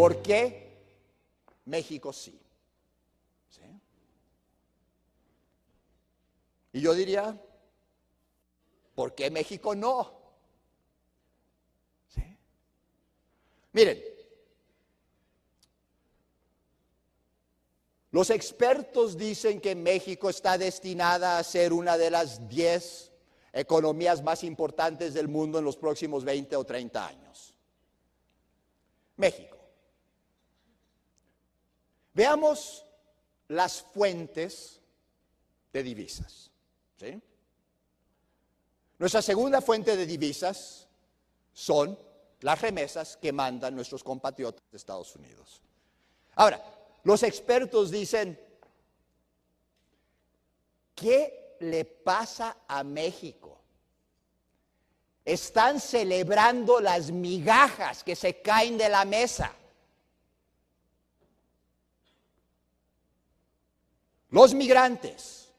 ¿Por qué México sí? ¿Sí? Y yo diría, ¿por qué México no? ¿Sí? Miren, los expertos dicen que México está destinada a ser una de las 10 economías más importantes del mundo en los próximos 20 o 30 años. México. Veamos las fuentes de divisas. ¿Sí? Nuestra segunda fuente de divisas son las remesas que mandan nuestros compatriotas de Estados Unidos. Ahora, los expertos dicen, ¿qué le pasa a México? Están celebrando las migajas que se caen de la mesa. Los migrantes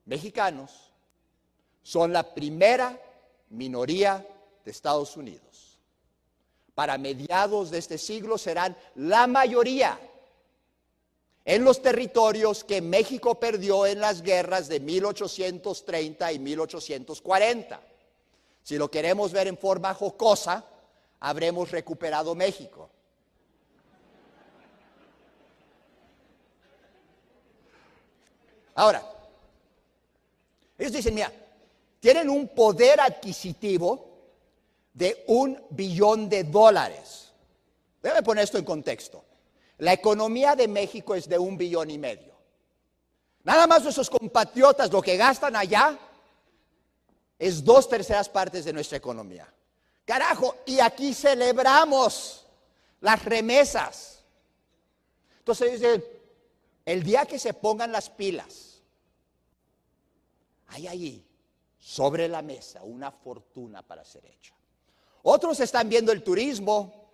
mexicanos son la primera minoría de Estados Unidos. Para mediados de este siglo serán la mayoría en los territorios que México perdió en las guerras de 1830 y 1840. Si lo queremos ver en forma jocosa, habremos recuperado México. Ahora, ellos dicen, mira, tienen un poder adquisitivo de $1 billón. Déjame poner esto en contexto. La economía de México es de $1,5 billones. Nada más nuestros compatriotas lo que gastan allá es 2/3 partes de nuestra economía. Carajo, y aquí celebramos las remesas. Entonces dicen, el día que se pongan las pilas, hay ahí sobre la mesa una fortuna para ser hecha. Otros están viendo el turismo.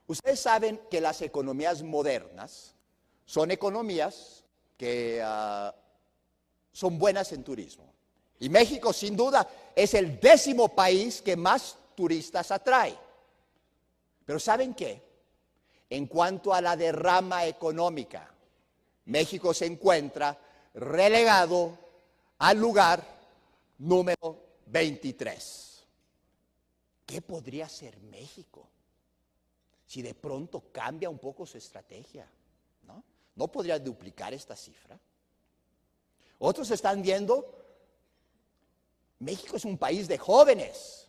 Ustedes saben que las economías modernas son economías que son buenas en turismo. Y México, sin duda, es el 10º país que más turistas atrae. Pero ¿saben qué? En cuanto a la derrama económica, México se encuentra relegado al lugar número 23. ¿Qué podría ser México si de pronto cambia un poco su estrategia? ¿No podría duplicar esta cifra? Otros están viendo, México es un país de jóvenes.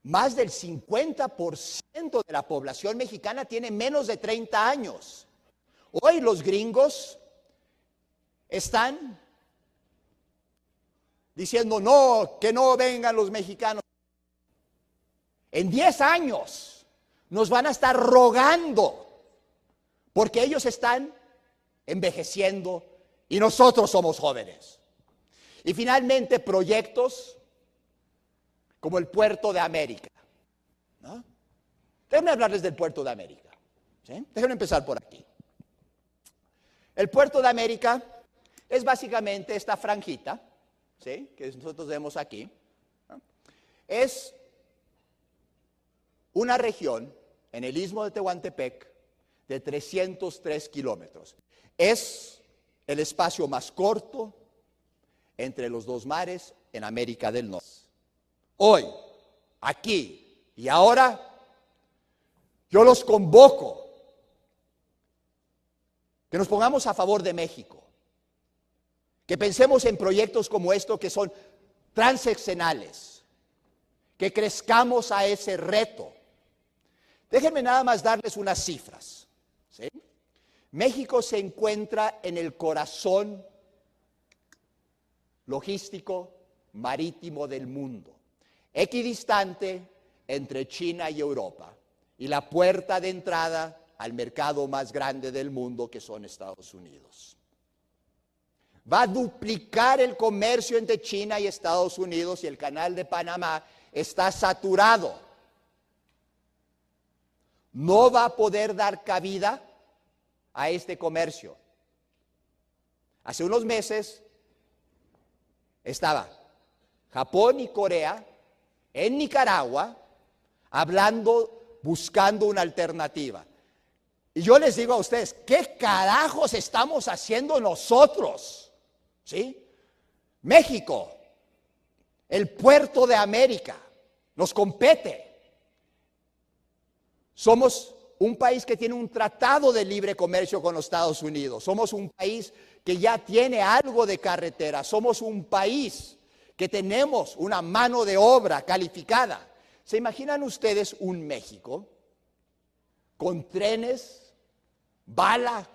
Más del 50% de la población mexicana tiene menos de 30 años. Hoy los gringos están diciendo, no, que no vengan los mexicanos. En 10 años nos van a estar rogando porque ellos están envejeciendo y nosotros somos jóvenes. Y finalmente proyectos como el Puerto de América. ¿No? Déjenme hablarles del Puerto de América. ¿Sí? Déjenme empezar por aquí. El Puerto de América es básicamente esta franjita, ¿sí?, que nosotros vemos aquí. ¿No? Es una región en el istmo de Tehuantepec de 303 kilómetros. Es el espacio más corto entre los dos mares en América del Norte. Hoy, aquí y ahora, yo los convoco que nos pongamos a favor de México, que pensemos en proyectos como estos que son transeccionales, que crezcamos a ese reto. Déjenme nada más darles unas cifras. ¿Sí? México se encuentra en el corazón logístico marítimo del mundo, equidistante entre China y Europa, y la puerta de entrada al mercado más grande del mundo, que son Estados Unidos. Va a duplicar el comercio entre China y Estados Unidos, y el canal de Panamá está saturado. No va a poder dar cabida a este comercio. Hace unos meses estaba Japón y Corea en Nicaragua hablando, buscando una alternativa. Y yo les digo a ustedes, ¿qué carajos estamos haciendo nosotros? ¿Sí? México, el puerto de América, nos compete. Somos un país que tiene un tratado de libre comercio con los Estados Unidos. Somos un país que ya tiene algo de carretera. Somos un país que tenemos una mano de obra calificada. ¿Se imaginan ustedes un México con trenes, bala?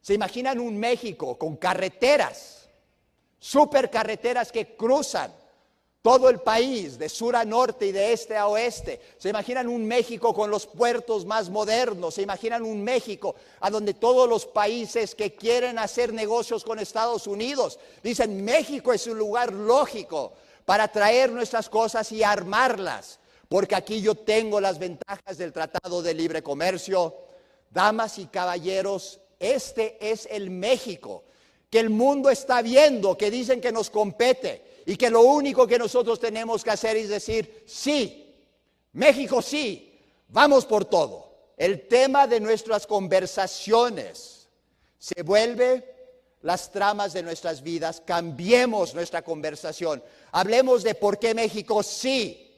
¿Se imaginan un México con carreteras, supercarreteras que cruzan todo el país, de sur a norte y de este a oeste? ¿Se imaginan un México con los puertos más modernos? ¿Se imaginan un México a donde todos los países que quieren hacer negocios con Estados Unidos dicen México es un lugar lógico para traer nuestras cosas y armarlas? Porque aquí yo tengo las ventajas del Tratado de Libre Comercio. Damas y caballeros, este es el México que el mundo está viendo, que dicen que nos compete. Y que lo único que nosotros tenemos que hacer es decir, sí, México sí, vamos por todo. El tema de nuestras conversaciones se vuelve las tramas de nuestras vidas. Cambiemos nuestra conversación. Hablemos de por qué México sí,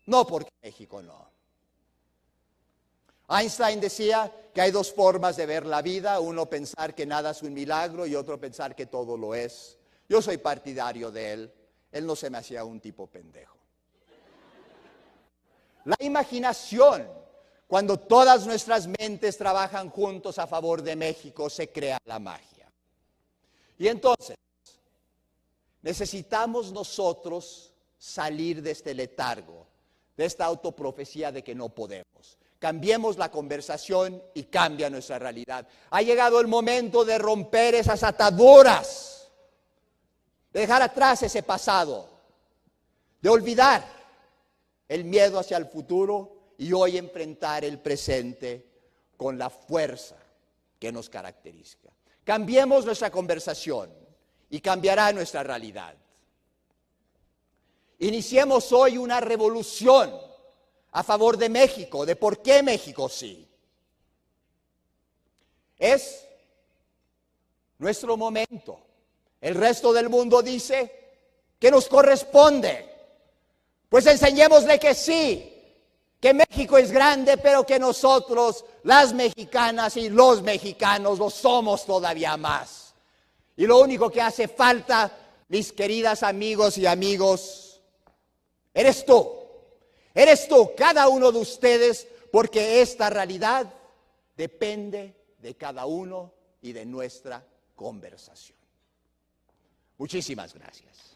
no por qué México no. Einstein decía que hay dos formas de ver la vida. Uno pensar que nada es un milagro y otro pensar que todo lo es. Yo soy partidario de él. Él no se me hacía un tipo pendejo. La imaginación, cuando todas nuestras mentes trabajan juntos a favor de México, se crea la magia. Y entonces, necesitamos nosotros salir de este letargo, de esta autoprofecía de que no podemos. Cambiemos la conversación y cambia nuestra realidad. Ha llegado el momento de romper esas ataduras, de dejar atrás ese pasado, de olvidar el miedo hacia el futuro y hoy enfrentar el presente con la fuerza que nos caracteriza. Cambiemos nuestra conversación y cambiará nuestra realidad. Iniciemos hoy una revolución a favor de México, de por qué México sí. Es nuestro momento. El resto del mundo dice que nos corresponde. Pues enseñémosle que sí, que México es grande, pero que nosotros, las mexicanas y los mexicanos, lo somos todavía más. Y lo único que hace falta, mis queridas amigos y amigos, eres tú. Eres tú, cada uno de ustedes, porque esta realidad depende de cada uno y de nuestra conversación. Muchísimas gracias.